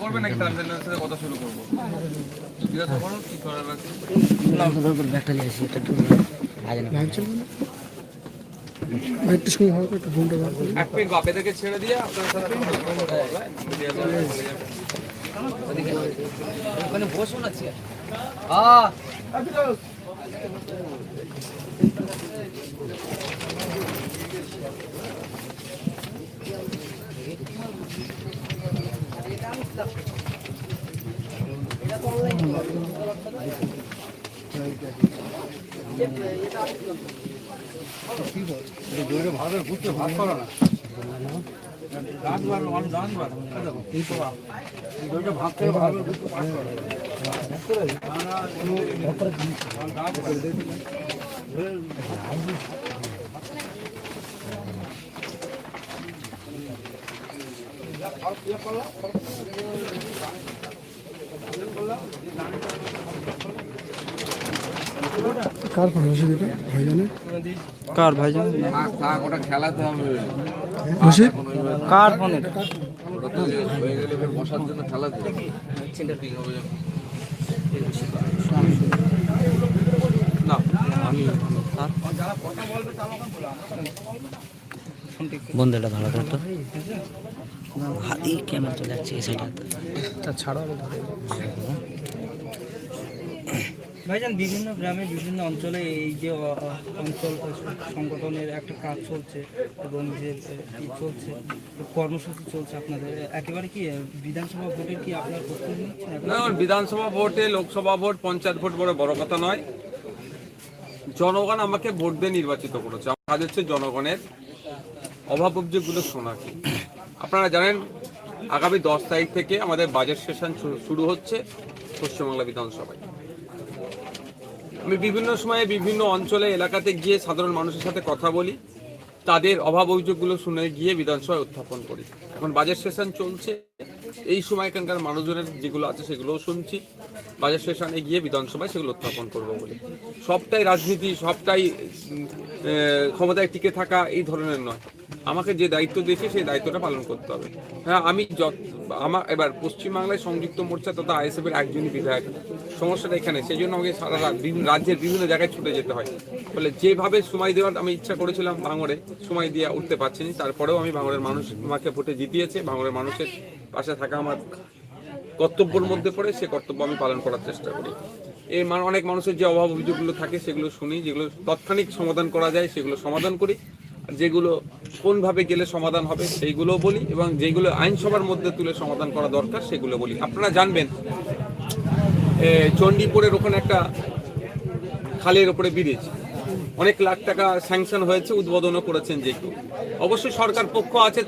করবে নাকি তানজিনের সাথে কথা শুরু করবো? জিজ্ঞাসা করো কি করার আছে। ব্যাগটা নিয়ে আসি এটা তুলে একটু সময় হবে একটু ফোনটা বার করি। এক মিনিট বাপেদেরকে ছেড়ে দিয়ে আপনার সাথে কথা বলবো, হ্যাঁ? ওখানে বসুন আছে কার ফোন রশিদ এটা ভাইজানে কার ভাইজান ওটা খেলাতে হবে, রশিদ কার ফোন এটা ওটা তো হয়ে গেলে এবার বসার জন্য খেলাতে হবে। না বন্ধুটা ভালো করতো হাতি ক্যামেরা চলে যাচ্ছে এই সাইডে ছাড়া ভাইজান বিভিন্ন গ্রামে বিভিন্ন অঞ্চলে এই যে অঞ্চল সংগঠনের একটা কাজ চলছে এবং যে চলছে কর্মসূচি চলছে আপনাদের একেবারে কি বিধানসভা ভোটের কি আপনার প্রস্তুতি নিচ্ছেন? না, বিধানসভা ভোটে, লোকসভা ভোট, পঞ্চায়েত ভোট বড় কথা নয়। জনগণ আমাকে ভোট দিয়ে নির্বাচিত করেছে। আমার কাজ হচ্ছে জনগণের অভাব অভিযোগগুলো শোনা। আপনারা জানেন আগামী 10 তারিখ থেকে আমাদের বাজেট সেশন শুরু হচ্ছে পশ্চিমবাংলা বিধানসভায়। আমি বিভিন্ন সময়ে বিভিন্ন অঞ্চলে এলাকাতে গিয়ে সাধারণ মানুষের সাথে কথা বলি, তাদের অভাব অভিযোগগুলো শুনে গিয়ে বিধানসভায় উত্থাপন করি। এখন বাজেট সেশন চলছে, এই সময় এখানকার মানুষজনের যেগুলো আছে সেগুলোও শুনছি। বাজেট সেশনে গিয়ে বিধানসভায় সেগুলো উত্থাপন করবো বলে। সবটাই রাজনীতি, সবটাই ক্ষমতায় টিকে থাকা এই ধরনের নয়। আমাকে যে দায়িত্ব দিয়েছে সেই দায়িত্বটা পালন করতে হবে। হ্যাঁ, আমি আমার এবার পশ্চিমবাংলায় সংযুক্ত মোর্চা তথা আইএসএফের একজনই বিধায়ক। সমস্যাটা এখানে, সেই জন্য আমাকে সারা রাজ্যের বিভিন্ন জায়গায় ছুটে যেতে হয়। ফলে যেভাবে সময় দেওয়ার আমি ইচ্ছা করেছিলাম ভাঙড়ে, সময় দিয়ে উঠতে পারছিনি। তারপরেও আমি ভাঙড়ের মানুষ আমাকে ভোটে জিতিয়েছে। ভাঙড়ের মানুষের পাশে থাকা আমার কর্তব্যের মধ্যে পড়ে, সে কর্তব্য আমি পালন করার চেষ্টা করি। এই অনেক মানুষের যে অভাব অভিযোগগুলো থাকে সেগুলো শুনি, যেগুলো তৎক্ষণিক সমাধান করা যায় সেগুলো সমাধান করি, যেগুলো কোনভাবে গেলে সমাধান হবে সেইগুলো বলি, এবং যেগুলো আইনসভার মধ্যে তুলে সমাধান করা দরকার সেগুলো বলি। আপনারা জানবেন চণ্ডীপুরের ওখানে একটা খালের ওপরে ব্রিজ, অনেক লাখ টাকা স্যাংশন হয়েছে, উদ্বোধনও করেছেন যে কেউ। অবশ্যই সরকার পক্ষ আছে,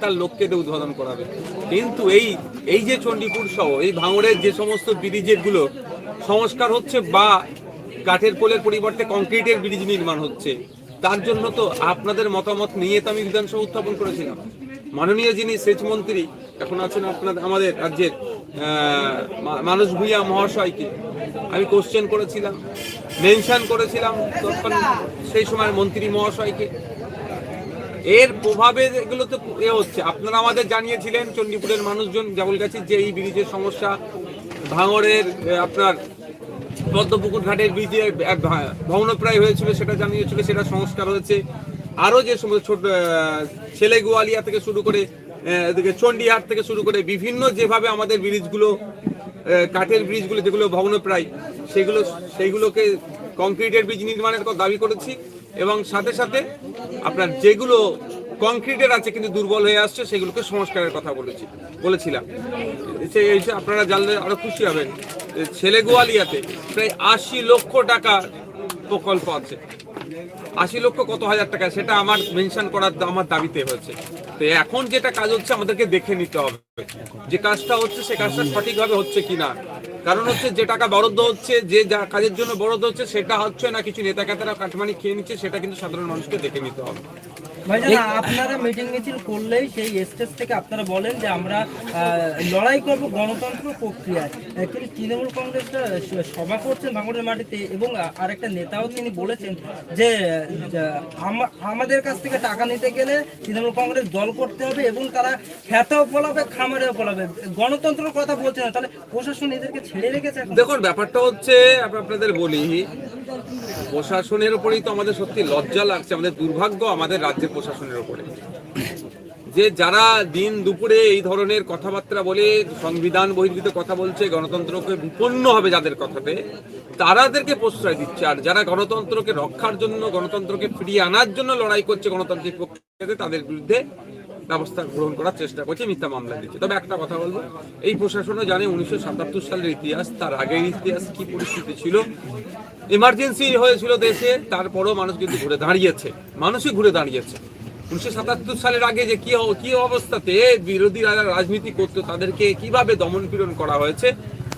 তার লোককে দিয়ে উদ্বোধন করাবে। কিন্তু এই যে চণ্ডীপুর সহ এই ভাঙড়ের যে সমস্ত ব্রিজেরগুলো সংস্কার হচ্ছে বা কাঠের পোলের পরিবর্তে কংক্রিটের ব্রিজ নির্মাণ হচ্ছে, তার জন্য তো আপনাদের মতামত নিয়ে তো আমি বিধানসভা উত্থাপন করেছিলাম। মাননীয় যিনি সেচ মন্ত্রী এখন আছেন আমাদের রাজ্যের মানস ভূঁইয়া মহাশয়কে আমি কোশ্চেন করেছিলাম, মেনশন করেছিলাম তখন সেই সময় মন্ত্রী মহাশয়কে। এর প্রভাবে এগুলো তো হচ্ছে। আপনারা আমাদের জানিয়েছিলেন চণ্ডীপুরের মানুষজন জাবলগাছি যে এই ব্রিজের সমস্যা, ভাঙড়ের আপনার পদ্মপুকুর ঘাটের ব্রিজে ভগ্নপ্রায় হয়েছিল, সেটা জানিয়েছিল, সেটা সংস্কার হয়েছে। আরও যে সমস্ত ছোট ছেলে গোয়ালিয়া থেকে শুরু করে এদিকে চণ্ডীহাট থেকে শুরু করে বিভিন্ন যেভাবে আমাদের ব্রিজগুলো, কাঠের ব্রিজগুলো যেগুলো ভগ্নপ্রায়, সেইগুলোকে কংক্রিটের ব্রিজ নির্মাণের দাবি করেছি। এবং সাথে সাথে আপনার যেগুলো কংক্রিটের আছে কিন্তু দুর্বল হয়ে আসছে সেগুলোকে সংস্কারের কথা বলেছিলাম। আপনারা জানলে আরো খুশি হবেন, ছেলে গোয়ালিয়াতে প্রায় 80 লক্ষ টাকা প্রকল্প আছে। 80 লক্ষ কত হাজার টাকা সেটা আমার মেনশন করার আমার দাবিতে হয়েছে। তো এখন যেটা কাজ হচ্ছে আমাদেরকে দেখে নিতে হবে যে কাজটা হচ্ছে সে কাজটা সঠিকভাবে হচ্ছে কিনা। কারণ হচ্ছে যে টাকা বরাদ্দ হচ্ছে, যে কাজের জন্য বরাদ্দ হচ্ছে সেটা হচ্ছে না কিছু নেতা কেতারা কাটমানি খেয়ে নিচ্ছে, সেটা কিন্তু সাধারণ মানুষকে দেখে নিতে হবে। ভাইজান আপনারা মিটিং মিছিল করলেই সেই স্টেজ থেকে আপনারা বলেন যে আমরা লড়াই করব গণতন্ত্র প্রক্রিয়ায়, কিন্তু তৃণমূল কংগ্রেসটা সভা করছেন ভাঙড়ের মাটিতে এবং আরেকটা নেতাও তিনি বলেছেন যে আমাদের কাছ থেকে টাকা নিতে গেলে তৃণমূল কংগ্রেস দল করতে হবে এবং তারা খেতেও ফলাবে খামারেও ফলাবে, গণতন্ত্রের কথা বলছে না, তাহলে প্রশাসন এদেরকে ছেড়ে রেখেছে এখন? দেখুন, ব্যাপারটা হচ্ছে আপনাদের বলি, প্রশাসনের উপরেই তো আমাদের সত্যি লজ্জা লাগছে, আমাদের দুর্ভাগ্য আমাদের রাজ্যের প্রশাসনের উপরে, যে যারা দিন দুপুরে এই ধরনের কথাবার্তা বলে সংবিধান বহির্ভূত কথা বলছে, গণতন্ত্রকে বিপন্ন হবে যাদের কথাতে, তারাদেরকে প্রশ্রয় দিচ্ছে। আর যারা গণতন্ত্রকে রক্ষার জন্য, গণতন্ত্রকে ফিরিয়ে আনার জন্য লড়াই করছে গণতান্ত্রিক প্রক্রিয়াতে, তাদের বিরুদ্ধে ব্যবস্থা গ্রহণ করার চেষ্টা করছে, মিথ্যা মামলা দিচ্ছে। তবে একটা কথা বলবো, এই প্রশাসনও জানে 1977 সালের ইতিহাস, তার আগের ইতিহাস কি পরিস্থিতি ছিল, ইমার্জেন্সি হয়েছিল দেশে, তারপরও মানুষ কিন্তু ঘুরে দাঁড়িয়েছে, মানুষই ঘুরে দাঁড়িয়েছে। 1977 সালের আগে যে কি অবস্থাতে বিরোধীরা রাজনীতি করতো, তাদেরকে কিভাবে দমন পীড়ন করা হয়েছে,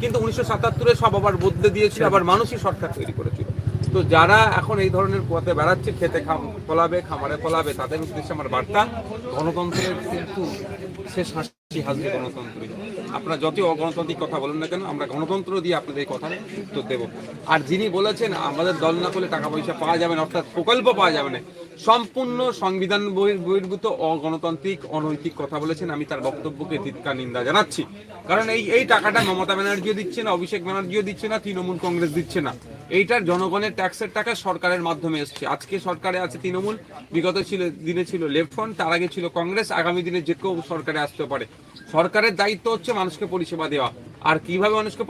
কিন্তু 1977-এ সব আবার বদলে দিয়েছিল, আবার মানুষই সরকার তৈরি করেছিল। তো যারা এখন এই ধরনের পথে বেড়াচ্ছে, খেতে ফলাবে খামারে ফলাবে, তাদের উদ্দেশ্যে আমার বার্তা, গণতন্ত্রের কিন্তু শেষ হাসি হাসবে গণতন্ত্রই। আপনারা যতই অগণতান্ত্রিক কথা বলেন না কেন, আমরা গণতন্ত্র দিয়ে আপনাদের এই কথার উত্তর দেবো। আর যিনি বলেছেন আমাদের দল না করলে টাকা পয়সা পাওয়া যাবে না, অর্থাৎ প্রকল্প পাওয়া যাবে না, সম্পূর্ণ সংবিধান বহির্ভূত অগণতান্ত্রিক অনৈতিক কথা বলেছেন। আমি তার বক্তব্যকে ধিক্কার নিন্দা জানাচ্ছি, কারণ এই টাকাটা মমতা ব্যানার্জিও দিচ্ছে না, অভিষেক ব্যানার্জিও দিচ্ছে না, তৃণমূল কংগ্রেস দিচ্ছে না। এইটার জনগণের ট্যাক্সের টাকা সরকারের মাধ্যমে এসছে। আজকে সরকারে আছে তৃণমূল, বিগত দিনে ছিল লেফট ফ্রন্ট, তার আগে ছিল কংগ্রেস, আগামী দিনে যে কেউ সরকারে আসতে পারে। সরকারের দায়িত্ব হচ্ছে মানুষকে পরিষেবা দেওয়া। আর কিভাবে মানুষকে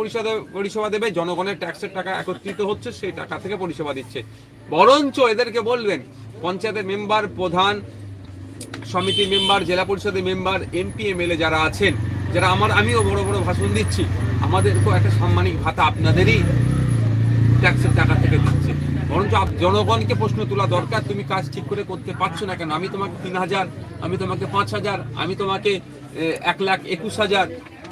পরিষেবা দেবে? জনগণের ট্যাক্সের টাকা একত্রিত হচ্ছে, সেই টাকা থেকে পরিষেবা দিচ্ছে। বরঞ্চ এদেরকে বলবেন, পঞ্চায়েতের মেম্বার, প্রধান, সমিতি মেম্বার, জেলা পরিষদের মেম্বার, এমপি এমএলএ যারা আছেন, যারা আমিও বড় বড় ভাষণ দিচ্ছি, আমাদেরকেও একটা সাম্মানিক ভাতা আপনাদেরই ট্যাক্সের টাকা থেকে দিচ্ছে। বরঞ্চ জনগণকে প্রশ্ন তোলা দরকার, তুমি কাজ ঠিক করে করতে পারছো না কেন? আমি তোমাকে 3000, আমি তোমাকে 5000, আমি তোমাকে 1,21,000,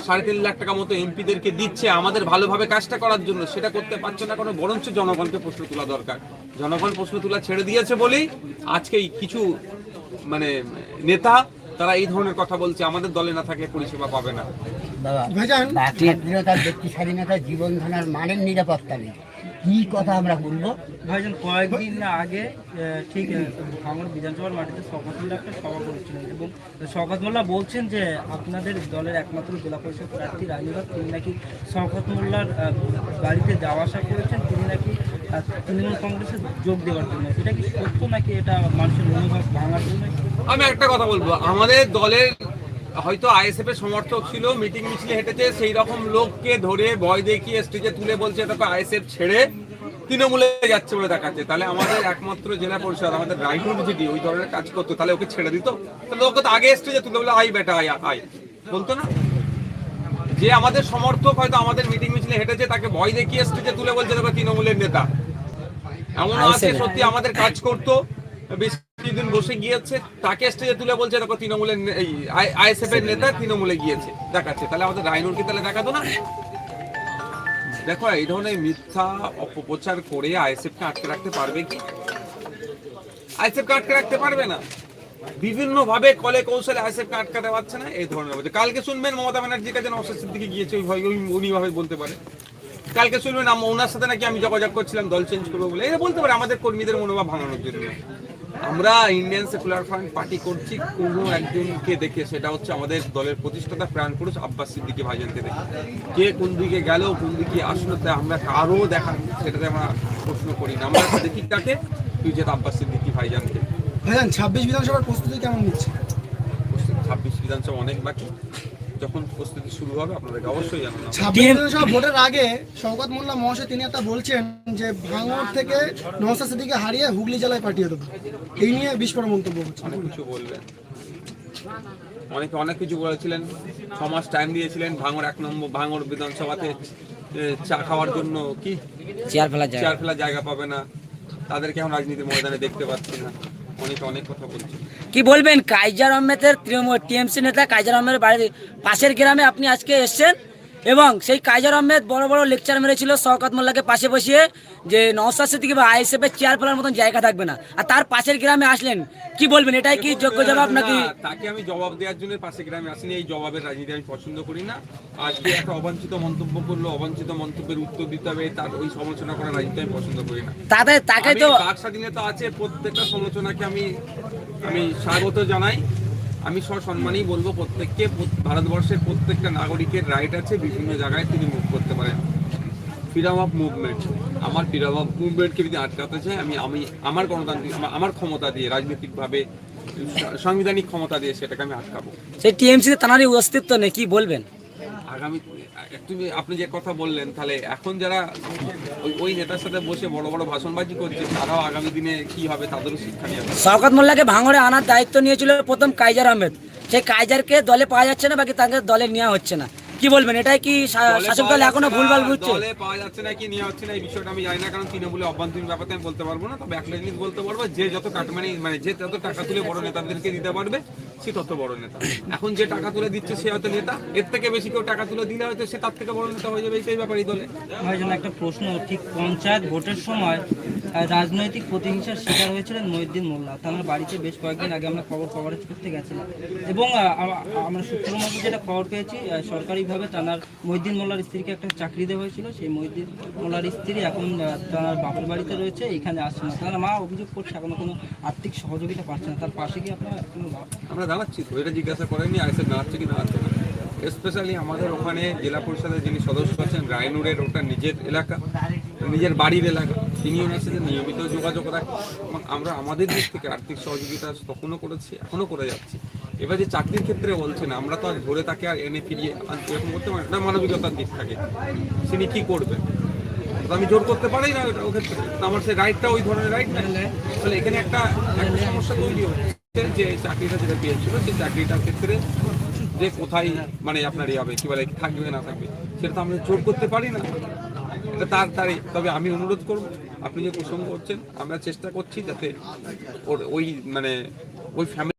3.5 লাখ টাকা মতো এমপিদেরকে দিচ্ছে আমাদের ভালোভাবে কাজটা করার জন্য, সেটা করতে পারছো না কেন? বরঞ্চ জনগণকে প্রশ্ন তোলা দরকার। জনগণ প্রশ্ন তোলা ছেড়ে দিয়েছে বলেই আজকে কিছু নেতা তারা এই ধরনের কথা বলছে, আমাদের দলে না থাকলে পরিষেবা পাবে না। স্বাধীনতার ব্যক্তি স্বাধীনতা, জীবন ধারণার মানের নিরাপত্তা নেই, কি কথা আমরা বলবো? ভাইজান কয়েকদিন আগে ঠিক ভাঙড় বিধানসভার মাটিতে শওকত মোল্লা একটা সভা করেছিলেন এবং শওকত মোল্লা বলছেন যে আপনাদের দলের একমাত্র জেলা পরিষদ প্রার্থী রানীবাগ, তিনি নাকি শওকত মোল্লার বাড়িতে যাওয়া আসা করেছেন, তিনি নাকি তৃণমূল কংগ্রেসে যোগ দেওয়ার জন্য। এটা কি সত্য নাকি এটা মানুষের মনোভাব ভাঙার জন্য? আমি একটা কথা বলবো, আমাদের দলের হয়তো আইএসএফ এর সমর্থক ছিল, মিটিং মিছিলে হেঁটেছে, সেই রকম লোককে ধরে ভয় দেখিয়ে স্টেজে তুলে বলছে তারপর আইএসএফ ছেড়ে তৃণমূলে যাচ্ছে বলে দেখাচ্ছে। তাহলে আমাদের একমাত্র জেলা পরিষদ, আমাদের রাইনুর যদি ওই ধরনের কাজ করতো, তাহলে ওকে ছেড়ে দিত? তাহলে ওকে তো আগে স্টেজে তুলে বলে আই বেটা আই বলতো না? যে আমাদের সমর্থক হয়তো আমাদের মিটিং মিছিলে হেঁটেছে, তাকে ভয় দেখিয়ে স্টেজে তুলে বলছে দেখো তৃণমূলের নেতা। এমন আছে সত্যি আমাদের কাজ করতো, কিছুদিন বসে গিয়েছে, তাকে স্টেজে তুলে বলছে দেখো তৃণমূলের আইএসএফ এর নেতা তৃণমূলে গিয়েছে দেখাচ্ছে। তাহলে আমাদের রাইনুরকে তাহলে দেখাতো না? দেখো, এই ধরনের মিথ্যা অপপ্রচার করে আইএসএফ কে আটকে রাখতে পারবে কি? আইএসএফ কে আটকে রাখতে পারবে না। বিভিন্ন ভাবে কলে কৌশলে আইএসএফ কে আটকাতে পারছে না। এই ধরনের কালকে শুনবেন মমতা ব্যানার্জির কাছে নওশাদ দিকে গিয়েছে, উনি ভাবে বলতে পারে। কালকে শুনবেন ওনার সাথে নাকি আমি যোগাযোগ করছিলাম দল চেঞ্জ করবো বলে, এটা বলতে পারে আমাদের কর্মীদের মনোভাব ভাঙানোর জন্য। আমরা ইন্ডিয়ান সেকুলার ফ্রন্ট পার্টি করছি কোনো একজনকে দেখে, সেটা হচ্ছে আমাদের দলের প্রতিষ্ঠাতা প্রাণ পুরুষ আব্বাস সিদ্দিকী ভাইজানকে দেখে। কে কোন দিকে গেল, কোন দিকে আসলো, তাই আমরা কারো দেখা সেটাতে আমরা প্রশ্ন করি না। আমরা দেখি তাকে, তুই যে আব্বাস সিদ্দিকী ভাইজানকে। ভাইজান 26 বিধানসভার প্রস্তুতি কেমন নিচ্ছে? 26 বিধানসভা অনেক বাকি, যখন প্রস্তুতি শুরু হবে আপনাদেরকে অবশ্যই জানানো। 26 বিধানসভা ভোটের আগে শওকত মোল্লা মহাশয় তিনি একটা বলছেন যে ভাঙড় থেকে নওশাদ সিদ্দিকীকে হারিয়ে হুগলি জেলায় পাঠিয়ে দেবো, এই নিয়ে বিস্ফোরক মন্তব্য হচ্ছে। অনেক কিছু বললেন, অনেক কিছু বলেছিলেন, 6 মাস টাইম দিয়েছিলেন ভাঙড় 1 নম্বর ভাঙড় বিধানসভাতে চা খাওয়ার জন্য, কি চেয়ার ফেলার জায়গা পাবে না, তাদেরকে এখন রাজনীতির ময়দানে দেখতে পাচ্ছি না। অনেক কথা বলছে। কি বলবেন কাইজার আহমেদের টিএমসি নেতা কাইজার আহমেদের বাড়ির পাশের গ্রামে আপনি আজকে এসেছেন এবং সেই কাইজার আহমেদ বড় বড় লেকচার মেরেছিল শওকত মোল্লাকে পাশে বসিয়ে যে নওশাদ সিদ্দিকী বা আইএসএফ এর চেয়ার ফেলার মতন জায়গা থাকবে না, আর তার পাশের গ্রামে আসলেন, কি বলবেন, এটাই কি যোগ্য জবাব নাকি? না, তাকে আমি জবাব দেওয়ার জন্য পাশে গ্রামে আসিনি, এই জবাবের রাজনীতি আমি পছন্দ করি না। আজকে একটা অবাঞ্ছিত মন্তব্য করলো, অবাঞ্ছিত মন্তব্যের উত্তর দিতে হবে, তার ওই সমালোচনা করার রাজনীতি আমি পছন্দ করি না। তাকে তো বাক স্বাধীনতা আছে, প্রত্যেকটা সমালোচনাকে আমি স্বাগত জানাই। আমি সসম্মানেই বলবো প্রত্যেককে, ভারতবর্ষের প্রত্যেকটা নাগরিকের রাইট আছে বিভিন্ন জায়গায় তিনি মুভ করতে পারেন। ফ্রিডম অফ মুভমেন্ট, আমার ফ্রিডম অফ মুভমেন্টকে যদি আটকাতে চাই, আমি আমার গণতান্ত্রিক আমার ক্ষমতা দিয়ে, রাজনৈতিকভাবে সাংবিধানিক ক্ষমতা দিয়ে সেটাকে আমি আটকাবো। সেই টিএমসিতে তানারই অস্তিত্ব নেই, কি বলবেন? আগামী আপনি যে কথা বললেন, তাহলে এখন যারা ওই নেতার সাথে বসে বড় বড় ভাষণবাজি করছে, তারাও আগামী দিনে কি হবে তাদেরও শিক্ষা নিয়ে আসবে। শওকত মোল্লাকে ভাঙড়ে আনার দায়িত্ব নিয়েছিল প্রথম কাইজার আহমেদ, সেই কাইজারকে দলে পাওয়া যাচ্ছে না, বাকি তাকে দলে নেওয়া হচ্ছে না, কি বলবেন? এটাই কি শাসক দল এখনো ভুলভাল বুঝছে? দলে পাওয়া যাচ্ছে না কি নেওয়া হচ্ছে না এই বিষয়টা আমি জানি না, কারণ তৃণমূলের অভ্যন্তরীণ ব্যাপারটা আমি বলতে পারবো না। তবে একটা জিনিস বলতে পারবো, যে যত যে যত টাকা তুলে বড় নেতাদেরকে দিতে পারবে সে তত বড় নেতা। এখন যে টাকা তুলে দিচ্ছে সে হয়তো নেতা, এর থেকে বেশি কেউ টাকা তুলে দিলে হয়তো সে তার থেকে বড় নেতা হয়ে যাবে, সেই ব্যাপারই দলে। ভাইজান একটা প্রশ্ন, ঠিক পঞ্চায়েত ভোটের সময় রাজনৈতিক প্রতিহিংসার শিকার হয়েছিলেন মহিউদ্দিন মোল্লা। তার বাড়িতে বেশ কয়েকদিন আগে আমরা কভারেজ করতে গেছিলাম, এবং আমরা সূত্র মতো যেটা খবর পেয়েছি, সরকারিভাবে তার মহিউদ্দিন মোল্লার স্ত্রীকে একটা চাকরি দেওয়া হয়েছিল। সেই মহিউদ্দিন মোল্লার স্ত্রী এখন তার বাপের বাড়িতে রয়েছে, এখানে আসছে না। তার মা অভিযোগ করছে এখনো কোনো আর্থিক সহযোগিতা পাচ্ছে না। তার পাশে কি আপনারা আমরা দাঁড়াচ্ছি তো, এটা জিজ্ঞাসা করেনি আইএসএফ দাঁড়াচ্ছে কি দাঁড়াচ্ছে না। স্পেশালি আমাদের ওখানে জেলা পরিষদের যিনি সদস্য আছেন, রায়নুরের ওটা নিজের এলাকা, নিজের বাড়ির এলাকা, তিনি ওনার সাথে নিয়মিত যোগাযোগ রাখেন। আমরা আমাদের দিক থেকে আর্থিক সহযোগিতা তখনও করেছি, এখনও করে যাচ্ছি। এবার যে চাকরির ক্ষেত্রে বলছেন, আমরা তো আর ধরে তাকে আর এনে ফিরিয়ে এরকম করতে পারি না, মানবিকতার দিক থাকে তিনি কি করবেন, আমি জোর করতে পারি না ওটা, ওক্ষেত্রে আমার সেই রাইটটা ওই ধরনের রাইট না। তাহলে এখানে একটা সমস্যা তৈরি হচ্ছে যে চাকরিটা যেটা পেয়েছিল, সেই চাকরিটার ক্ষেত্রে যে কোথায় আপনার হবে কি বলে থাকবে না থাকবে, সেটা তো আমরা জোর করতে পারি না, এটা তারই। তবে আমি অনুরোধ করব, আপনি যে প্রসঙ্গ করছেন, আমরা চেষ্টা করছি যাতে ওই ওই ফ্যামিলি